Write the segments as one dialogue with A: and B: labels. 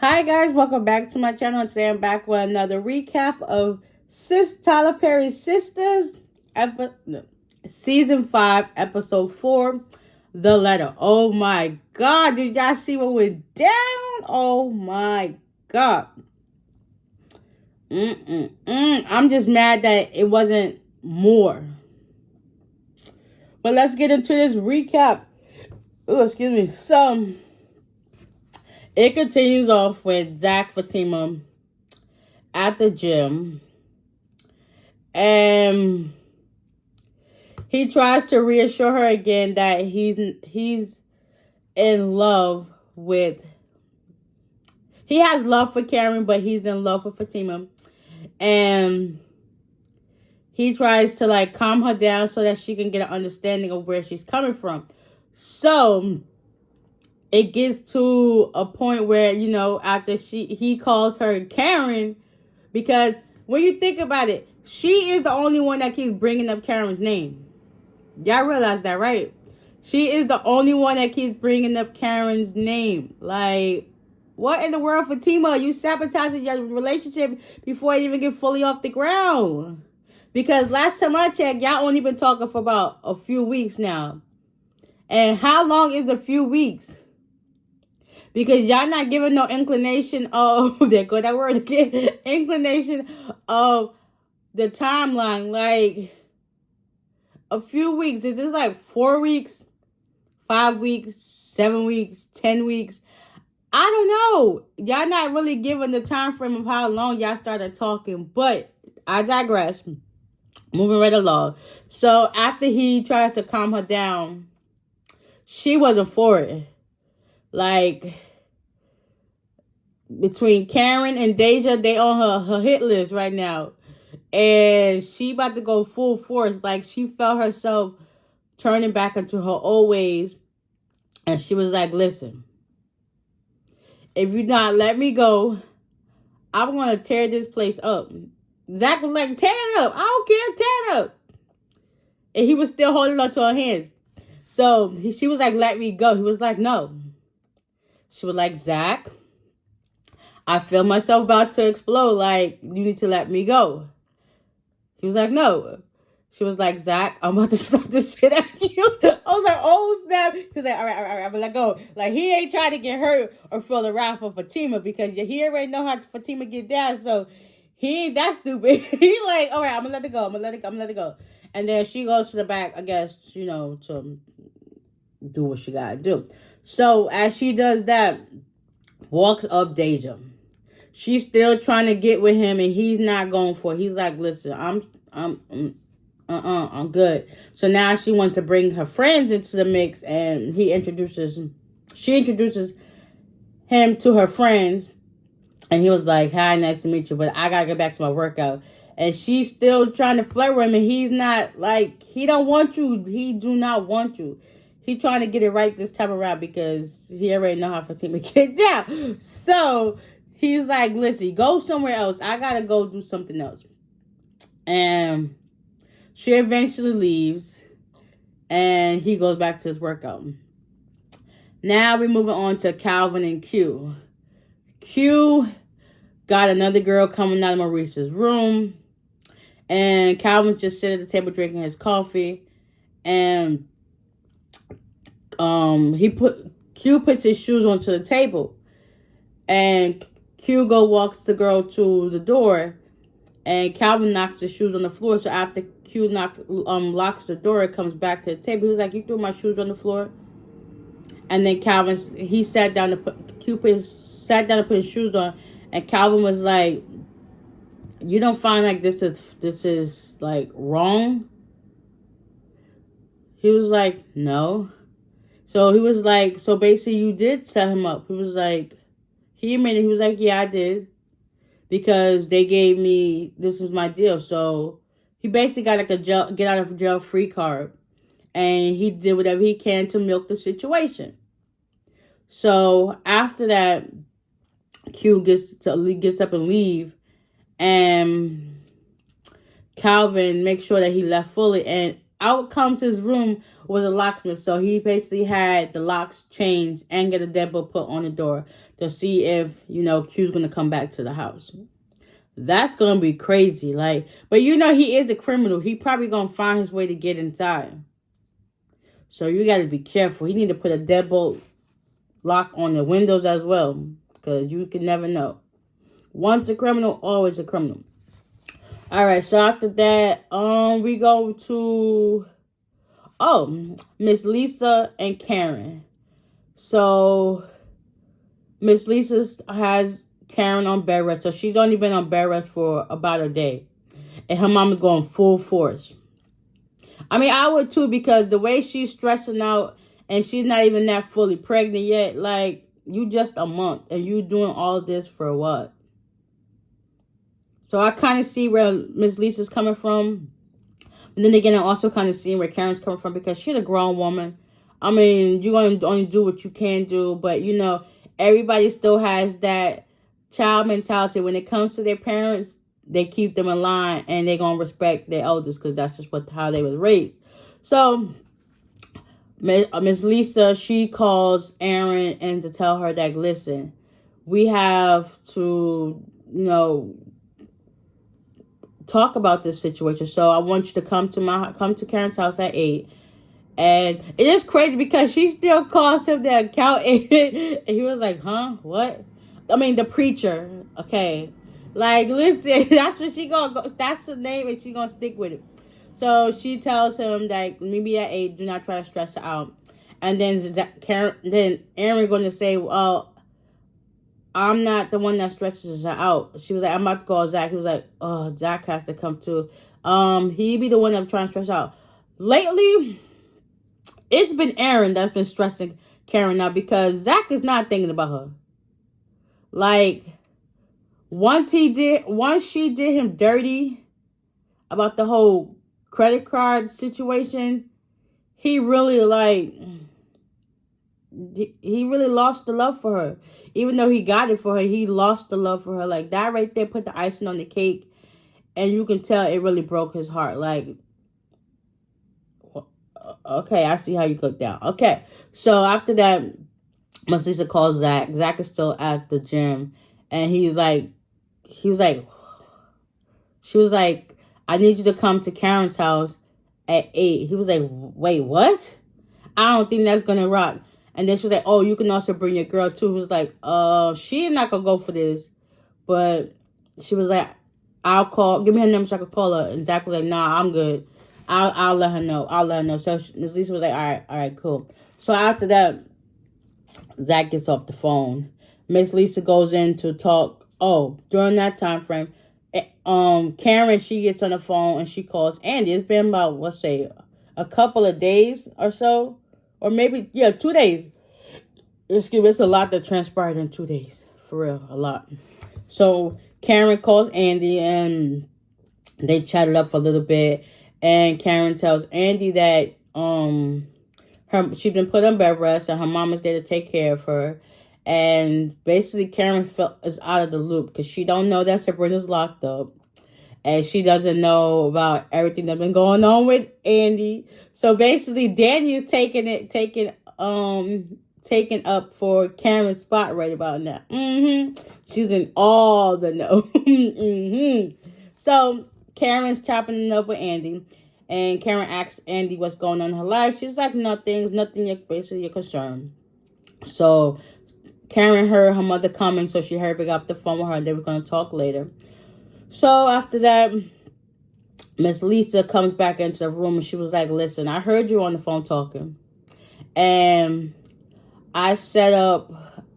A: Hi guys, welcome back to my channel. Today I'm back with another recap of Tyler Perry's Sistas, Season 5, Episode 4, The Letter. Oh my God, did y'all see what went down? Oh my God. I'm just mad that it wasn't more. But let's get into this recap. Oh, excuse me. So, it continues off with Zach Fatima at the gym. And he tries to reassure her again that he's in love with... He has love for Karen, but he's in love with Fatima. And he tries to calm her down so that she can get an understanding of where she's coming from. So it gets to a point where, after he calls her Karen, because when you think about it, she is the only one that keeps bringing up Karen's name. Y'all realize that, right? She is the only one that keeps bringing up Karen's name. What in the world, Fatima? You sabotaging your relationship before it even get fully off the ground. Because last time I checked, y'all only been talking for about a few weeks now. And how long is a few weeks? Because y'all not giving no inclination of, there go that word again, inclination of the timeline. A few weeks. Is this 4 weeks, 5 weeks, 7 weeks, 10 weeks? I don't know. Y'all not really giving the time frame of how long y'all started talking. But I digress. Moving right along. So after he tries to calm her down, she wasn't for it. Between Karen and Deja, they on her hit list right now. And she about to go full force. She felt herself turning back into her old ways. And she was like, listen, if you not let me go, I'm going to tear this place up. Zach was like, tear it up. I don't care, tear it up. And he was still holding on to her hands. So she was like, let me go. He was like, no. She was like, Zach, I feel myself about to explode. You need to let me go. He was like, no. She was like, Zach, I'm about to slap the shit out of you. I was like, oh, snap. He was like, all right, I'm going to let go. He ain't trying to get hurt or feel the wrath of Fatima because he already know how Fatima get down. So he ain't that stupid. He all right, I'm going to let it go. I'm going to let it go. And then she goes to the back, I guess, to do what she got to do. So as she does that, walks up Deja. She's still trying to get with him, and he's not going for it. He's like, listen, I'm good. So now she wants to bring her friends into the mix, and she introduces him to her friends, and he was like, hi, nice to meet you, but I gotta get back to my workout. And she's still trying to flirt with him, and he's not, he don't want you. He do not want you. He trying to get it right this time around because he already know how Fatima get down. So he's like, listen, go somewhere else. I gotta go do something else. And she eventually leaves, and he goes back to his workout. Now we're moving on to Calvin and Q. Q got another girl coming out of Maurice's room, and Calvin's just sitting at the table drinking his coffee, and Q puts his shoes onto the table, and Q walks the girl to the door, and Calvin knocks the shoes on the floor. So after Q locks the door, it comes back to the table. He was like, you threw my shoes on the floor. And then he sat down to sat down to put his shoes on, and Calvin was like, you don't find this is wrong? He was like, no. So he was like, so basically you did set him up. He was like, he admitted, he was like, yeah, I did. Because they gave me, this was my deal. So he basically got a get out of jail free card. And he did whatever he can to milk the situation. So after that, Q gets up and leave. And Calvin makes sure that he left fully. And out comes his room was a locksmith. So he basically had the locks changed and get a deadbolt put on the door to see if, Q's going to come back to the house. That's going to be crazy. Like, but he is a criminal. He probably going to find his way to get inside. So you got to be careful. He need to put a deadbolt lock on the windows as well, because you can never know. Once a criminal, always a criminal. All right, so after that, we go to, Miss Lisa and Karen. So Miss Lisa has Karen on bed rest. So she's only been on bed rest for about a day. And her mom is going full force. I mean, I would too, because the way she's stressing out and she's not even that fully pregnant yet. Like, you just a month and you doing all of this for what? So I kind of see where Miss Lisa's coming from. But then again, I also kind of see where Karen's coming from, because she's a grown woman. I mean, you're going to only do what you can do. But, everybody still has that child mentality. When it comes to their parents, they keep them in line and they're going to respect their elders, because that's just how they was raised. So Miss Lisa, she calls Aaron and to tell her that, listen, we have to, talk about this situation. So I want you to come to Karen's house at 8. And it is crazy because she still calls him the accountant. And he was like, huh? What? I mean, the preacher. Okay. Like, listen, that's what she gonna go. That's the name, and she gonna stick with it. So she tells him that maybe at 8, do not try to stress her out. And then Aaron gonna say, well, I'm not the one that stresses her out. She was like, I'm about to call Zach. He was like, oh, Zach has to come too. He be the one that's trying to stress out. Lately, it's been Aaron that's been stressing Karen out, because Zach is not thinking about her. Like, once she did him dirty about the whole credit card situation, he really lost the love for her. Even though he got it for her, he lost the love for her. Like, that right there put the icing on the cake. And you can tell it really broke his heart. Like, okay, I see how you cooked out. Okay, so after that, Miss Lisa calls Zach. Zach is still at the gym. And she was like, I need you to come to Karen's house at 8. He was like, wait, what? I don't think that's going to rock. And then she was like, oh, you can also bring your girl too. He was like, she is not going to go for this. But she was like, give me her number so I can call her. And Zach was like, nah, I'm good. I'll let her know. So Miss Lisa was like, all right, cool. So after that, Zach gets off the phone. Miss Lisa goes in to talk. Oh, during that time frame, Karen, she gets on the phone and she calls Andy. It's been about, let's say, a couple of days or so. Or maybe, 2 days. Excuse me, it's a lot that transpired in 2 days. For real, a lot. So Karen calls Andy and they chatted up for a little bit. And Karen tells Andy that she's been put on bed rest and her mom is there to take care of her. And basically Karen is out of the loop because she don't know that Sabrina's locked up. And she doesn't know about everything that's been going on with Andy. So basically Danny is taking up for Karen's spot right about now. She's in all the know. So Karen's chopping it up with Andy. And Karen asks Andy what's going on in her life. She's like, nothing basically your concern. So Karen heard her mother coming, so she hurried up the phone with her and they were going to talk later. So after that, Miss Lisa comes back into the room and she was like, listen, I heard you on the phone talking. And I set up,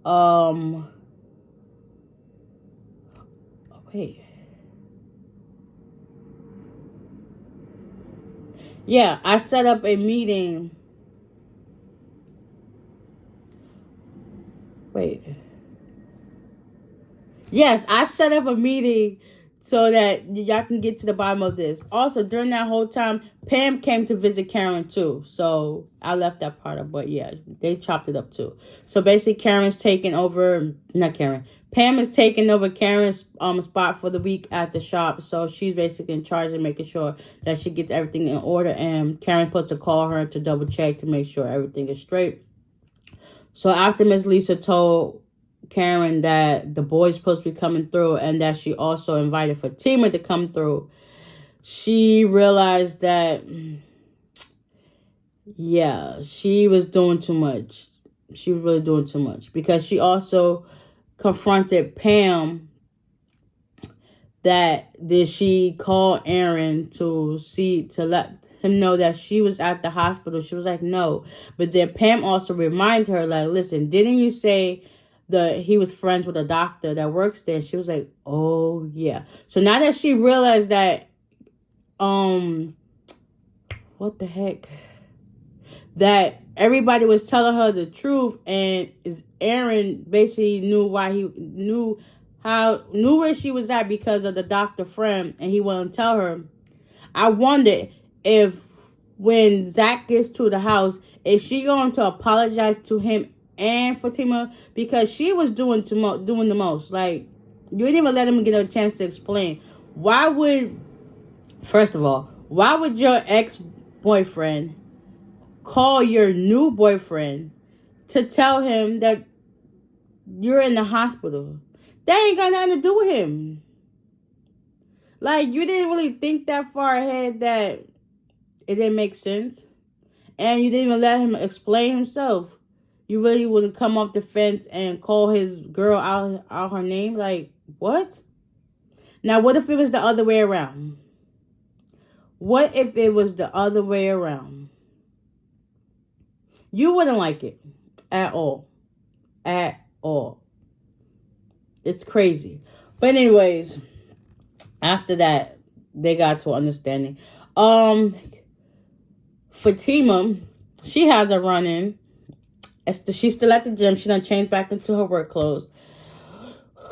A: I set up a meeting. Yes, I set up a meeting so that y'all can get to the bottom of this. Also, during that whole time, Pam came to visit Karen too. So I left that part up, but yeah, they chopped it up too. So basically, Karen's taking over, not Karen. Pam is taking over Karen's spot for the week at the shop, so she's basically in charge of making sure that she gets everything in order, and Karen's supposed to call her to double check to make sure everything is straight. So after Miss Lisa told Karen that the boy's supposed to be coming through and that she also invited Fatima to come through, she realized that, yeah, she was doing too much. She was really doing too much, because she also confronted Pam that did she call Aaron to let him know that she was at the hospital. She was like, no. But then Pam also reminded her, like, listen, didn't you say that he was friends with a doctor that works there? She was like, oh yeah. So now that she realized that what the heck, that everybody was telling her the truth, and Aaron basically knew where she was at because of the doctor friend, and he wouldn't tell her. I wondered if when Zach gets to the house, is she going to apologize to him and Fatima, because she was doing the most. Like, you didn't even let him get a chance to explain. First of all, why would your ex-boyfriend call your new boyfriend to tell him that you're in the hospital? That ain't got nothing to do with him. Like, you didn't really think that far ahead that it didn't make sense. And you didn't even let him explain himself. You really would have come off the fence and call his girl out her name? Like, what? Now, what if it was the other way around? What if it was the other way around? You wouldn't like it at all. At all. It's crazy. But anyways, after that, they got to understanding. Fatima, she has a run-in. She's still at the gym. She done changed back into her work clothes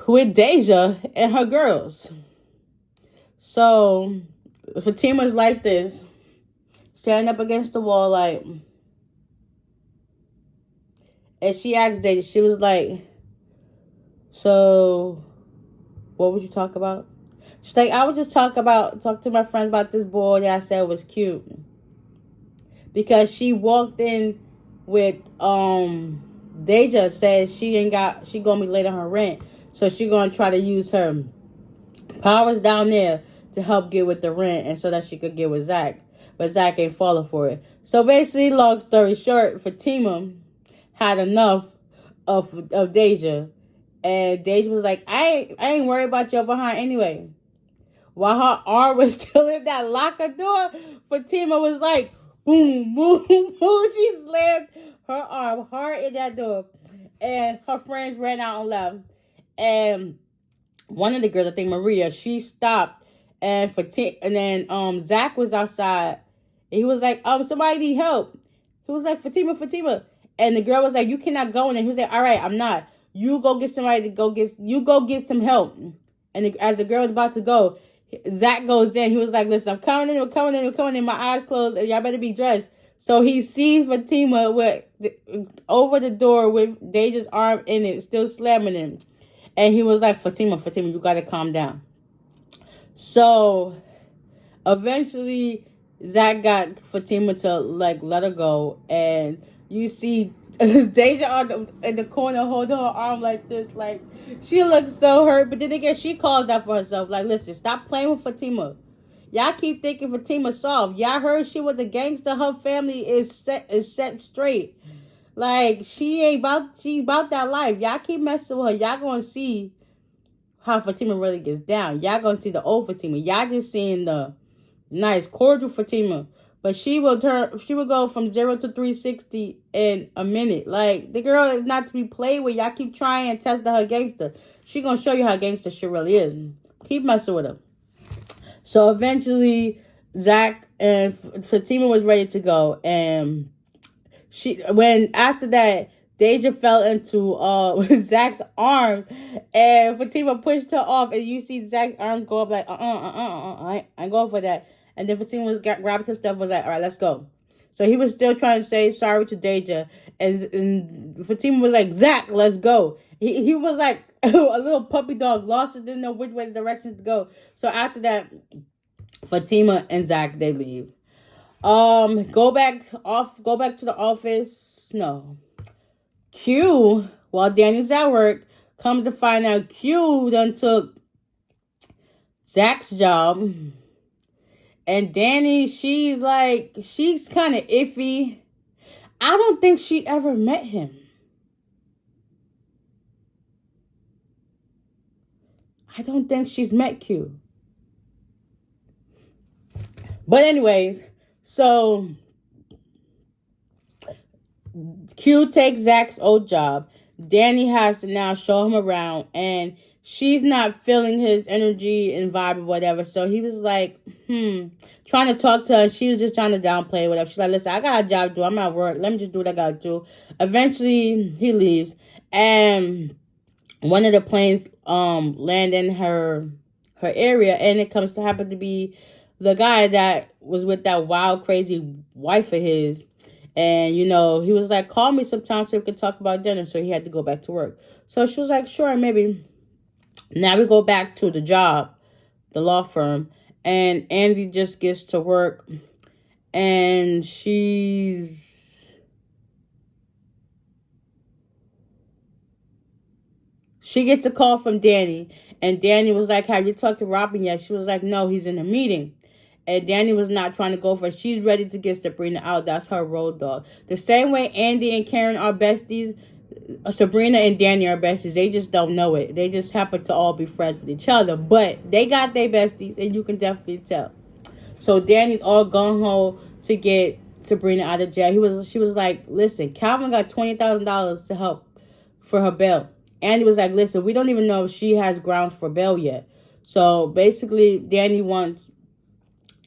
A: with Deja and her girls. So Fatima's like this, standing up against the wall, like, and she asked Deja, she was like, so what would you talk about? She's like, I would just talk to my friends about this boy that I said was cute. Because she walked in with Deja said she gonna be late on her rent, so she gonna try to use her powers down there to help get with the rent, and so that she could get with Zach, but Zach ain't falling for it. So basically, long story short, Fatima had enough of Deja, and Deja was like, I ain't worried about your behind anyway. While her arm was still in that locker door, Fatima was like, boom, boom, boom. She slammed her arm hard in that door. And her friends ran out and left. And one of the girls, I think Maria, she stopped. And then Zach was outside. And he was like, somebody need help. He was like, Fatima. And the girl was like, you cannot go in there. He was like, all right, I'm not. You go get somebody to go get some help. And as the girl was about to go, Zach goes in. He was like, listen, I'm coming in. My eyes closed, and y'all better be dressed. So he sees Fatima over the door with Deja's arm in it, still slamming him. And he was like, Fatima, you got to calm down. So eventually, Zach got Fatima to, like, let her go. And you see Deja in the corner holding her arm like this, like, she looks so hurt. But then again, she calls out for herself, like, listen, stop playing with Fatima. Y'all keep thinking Fatima's soft. Y'all heard she was a gangster. Her family is set straight. Like, she about that life. Y'all keep messing with her. Y'all gonna see how Fatima really gets down. Y'all gonna see the old Fatima. Y'all just seeing the nice, cordial Fatima. But she will go from 0 to 360 in a minute. Like, the girl is not to be played with. Y'all keep trying and testing her gangster. She gonna show you how gangster she really is. Keep messing with her. So eventually, Zach and Fatima was ready to go. And after that, Deja fell into Zach's arms, and Fatima pushed her off, and you see Zach's arms go up like, I ain't going for that. And then Fatima grabbed his stuff, was like, all right, let's go. So he was still trying to say sorry to Deja, and Fatima was like, Zach, let's go. He was like, a little puppy dog, lost and didn't know which way the direction to go. So after that, Fatima and Zach, they leave. Go back to the office. No. Q, while Danny's at work, comes to find out Q done took Zach's job. And Danny, she's kind of iffy. I don't think she ever met him. I don't think she's met Q. But anyways, so Q takes Zach's old job. Danny has to now show him around, and she's not feeling his energy and vibe or whatever. So he was like, trying to talk to her. She was just trying to downplay whatever. She's like, listen, I got a job to do. I'm at work. Let me just do what I got to do. Eventually, he leaves, and one of the planes land in her area, and it comes to happen to be the guy that was with that wild, crazy wife of his. And, he was like, call me sometime so we can talk about dinner. So he had to go back to work. So she was like, sure, maybe. Now we go back to the job, the law firm. And Andy just gets to work. And she gets a call from Danny. And Danny was like, have you talked to Robin yet? She was like, no, he's in a meeting. And Danny was not trying to go for it. She's ready to get Sabrina out. That's her road dog. The same way Andy and Karen are besties, Sabrina and Danny are besties. They just don't know it. They just happen to all be friends with each other. But they got their besties, and you can definitely tell. So Danny's all gung-ho to get Sabrina out of jail. She was like, listen, Calvin got $20,000 to help for her bail. Andy was like, listen, we don't even know if she has grounds for bail yet. So basically, Danny wants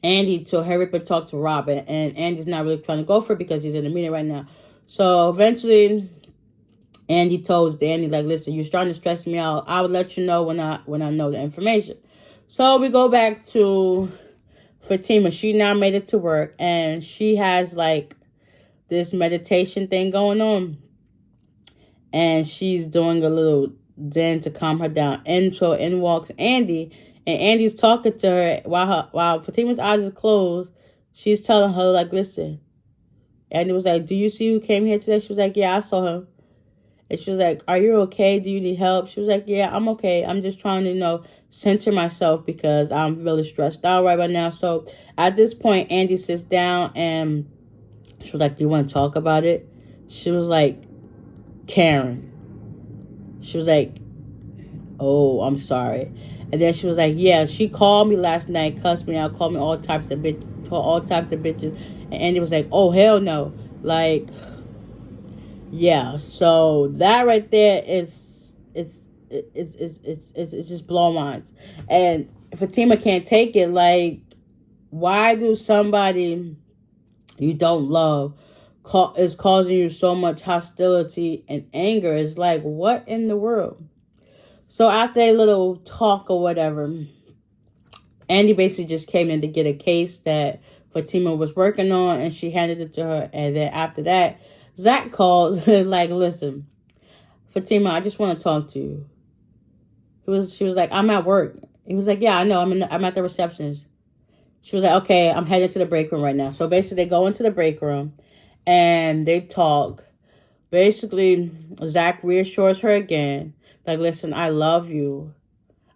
A: Andy to hurry up and talk to Robin, and Andy's not really trying to go for it because he's in a meeting right now. So eventually, Andy told Danny, like, listen, you're starting to stress me out. I will let you know when I know the information. So we go back to Fatima. She now made it to work, and she has like this meditation thing going on, and she's doing a little zen to calm her down. And so in walks Andy. And Andy's talking to her while Fatima's eyes are closed. She's telling her, like, listen. Andy was like, do you see who came here today? She was like, yeah, I saw him. And she was like, are you okay? Do you need help? She was like, yeah, I'm okay. I'm just trying to, center myself because I'm really stressed out right now. So at this point, Andy sits down and she was like, do you want to talk about it? She was like, Karen. She was like, oh, I'm sorry. And then she was like, yeah, she called me last night, cussed me out, called me all types of bitches. And Andy was like, oh, hell no. Like, yeah. So that right there it's just blowing minds. And Fatima can't take it. Like, why do somebody you don't love is causing you so much hostility and anger? It's like, what in the world? So after a little talk or whatever, Andy basically just came in to get a case that Fatima was working on, and she handed it to her. And then after that, Zach calls like, listen, Fatima, I just want to talk to you. She was like, I'm at work. He was like, yeah, I know. I'm at the receptionist. She was like, okay, I'm headed to the break room right now. So basically, they go into the break room and they talk. Basically, Zach reassures her again. Like, listen, I love you.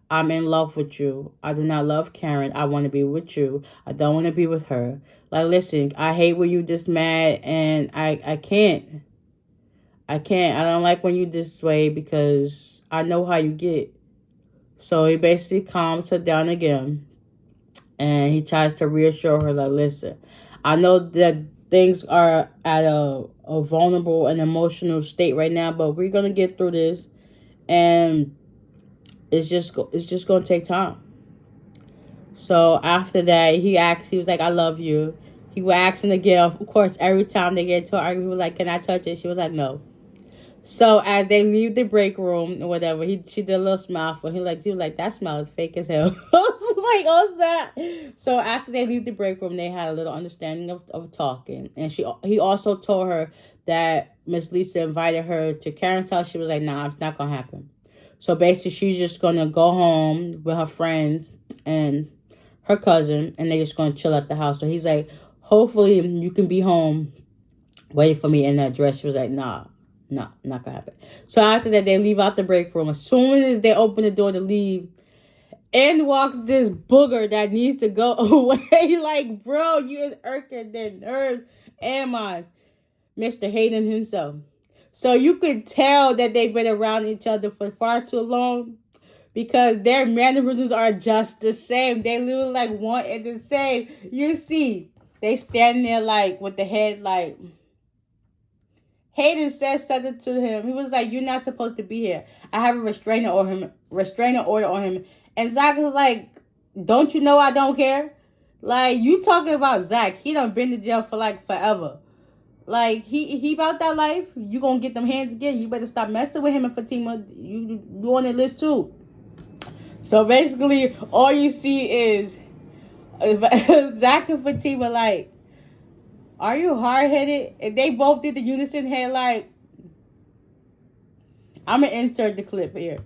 A: I'm in love with you. I do not love Karen. I want to be with you. I don't want to be with her. Like, listen, I hate when you this mad, and I can't. I don't like when you this way because I know how you get. So he basically calms her down again. And he tries to reassure her, like, listen, I know that things are at a vulnerable and emotional state right now, but we're going to get through this. And it's just going to take time. So after that, he was like, I love you. He was asking again. Of course, every time they get into an argument, he was like, can I touch it? She was like, no. So as they leave the break room or whatever, she did a little smile for him. He was like, that smile is fake as hell. I was like, oh, that. So after they leave the break room, they had a little understanding of talking. And he also told her that Miss Lisa invited her to Karen's house. She was like, nah, it's not going to happen. So basically, she's just gonna go home with her friends and her cousin, and they're just gonna chill at the house. So he's like, hopefully you can be home waiting for me in that dress. She was like, nah, not gonna happen. So after that, they leave out the break room. As soon as they open the door to leave, in walks this booger that needs to go away. Like, bro, you is irking the nerves and mine. Mr. Hayden himself. So you could tell that they've been around each other for far too long, because their mannerisms are just the same. They literally like one and the same. You see, they standing there like with the head like. Hayden said something to him. He was like, "You're not supposed to be here. I have a restraining order on him." And Zach was like, "Don't you know I don't care? Like, you talking about Zach? He done been to jail for like forever. Like, he about that life. You gonna get them hands again. You better stop messing with him and Fatima. You on the list too." So basically, all you see is Zach and Fatima like, "Are you hard-headed?" And they both did the unison head like, I'm going to insert the clip here.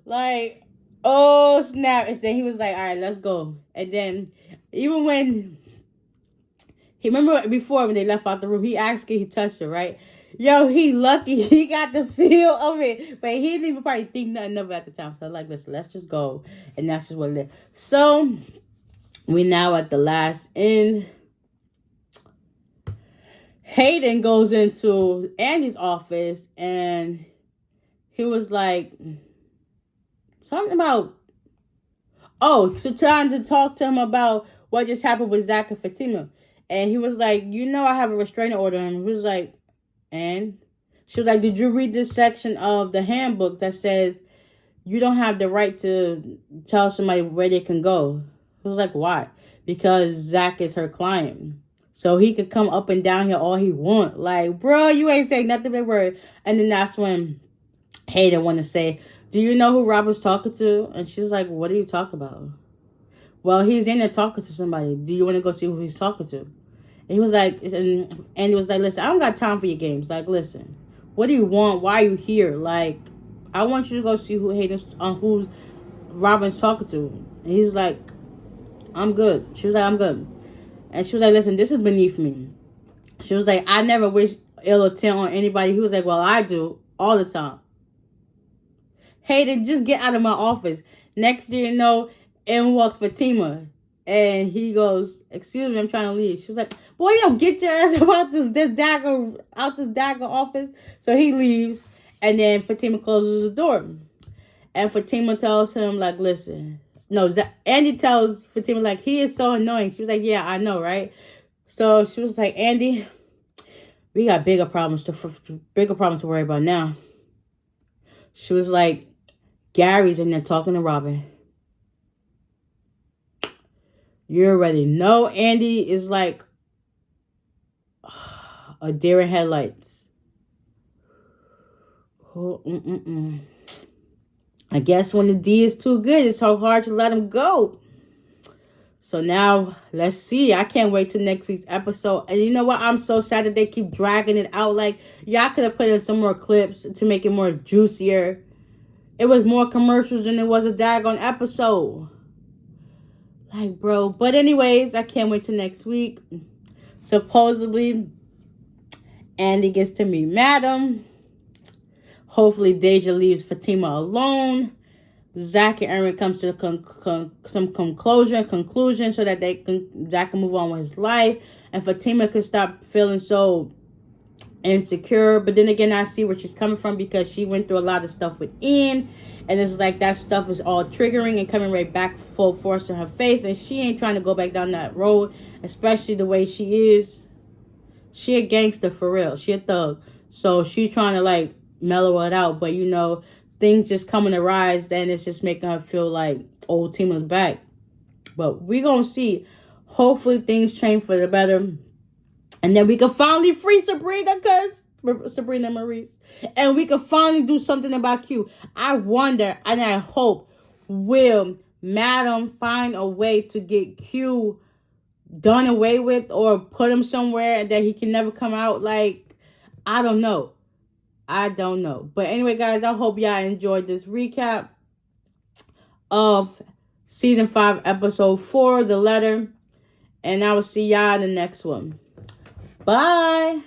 A: Like, oh, snap. And then he was like, all right, let's go. And then even when, he remember before when they left out the room, he asked her, he touched her, right? Yo, he lucky. He got the feel of it. But he didn't even probably think nothing of it at the time. So like, listen, let's just go. And that's just what it is. So, we now at the last end. Hayden goes into Andy's office and he was like, something about, so trying to talk to him about what just happened with Zach and Fatima. And he was like, I have a restraining order on him. He was like, and? She was like, did you read this section of the handbook that says you don't have the right to tell somebody where they can go? He was like, why? Because Zach is her client. So he could come up and down here all he want. Like, bro, you ain't saying nothing but word. And then that's when Hayden want to say, do you know who Robert's talking to? And she's like, what are you talking about? Well, he's in there talking to somebody. Do you want to go see who he's talking to? And he was like, and he was like, listen, I don't got time for your games. Like, listen, what do you want? Why are you here? Like, I want you to go see who who Robin's talking to. And he's like, I'm good. She was like, I'm good. And she was like, listen, this is beneath me. She was like, I never wish ill intent on anybody. He was like, well, I do all the time. Hayden, just get out of my office. Next thing you know, in walks Fatima. And he goes, excuse me, I'm trying to leave. She was like, boy, get your ass out this dagger office. So he leaves. And then Fatima closes the door. And Fatima tells him, like, listen. No, Andy tells Fatima, like, he is so annoying. She was like, yeah, I know, right? So she was like, Andy, we got bigger problems to worry about now. She was like, Gary's in there talking to Robin. You already know Andy is like a deer in headlights. I guess when the D is too good, it's so hard to let him go. So now, let's see. I can't wait till next week's episode. And you know what? I'm so sad that they keep dragging it out. Like, y'all could have put in some more clips to make it more juicier. It was more commercials than it was a daggone episode. Like, bro. But anyways, I can't wait till next week. Supposedly, Andy gets to meet Madam. Hopefully, Deja leaves Fatima alone. Zach and Aaron comes to some conclusion so that Zach can move on with his life. And Fatima can stop feeling so insecure. But then again, I see where she's coming from because she went through a lot of stuff with Ian. And it's like that stuff is all triggering and coming right back full force in her face. And she ain't trying to go back down that road, especially the way she is. She a gangster for real. She a thug. So she trying to like mellow it out. But things just coming to rise. Then it's just making her feel like old Tima's back. But we gonna see. Hopefully things change for the better. And then we can finally free Sabrina, Sabrina Maurice. And we can finally do something about Q. I wonder and I hope, will Madam find a way to get Q done away with or put him somewhere that he can never come out? Like, I don't know. But anyway, guys, I hope y'all enjoyed this recap of season 5, episode 4, The Letter. And I will see y'all in the next one. Bye.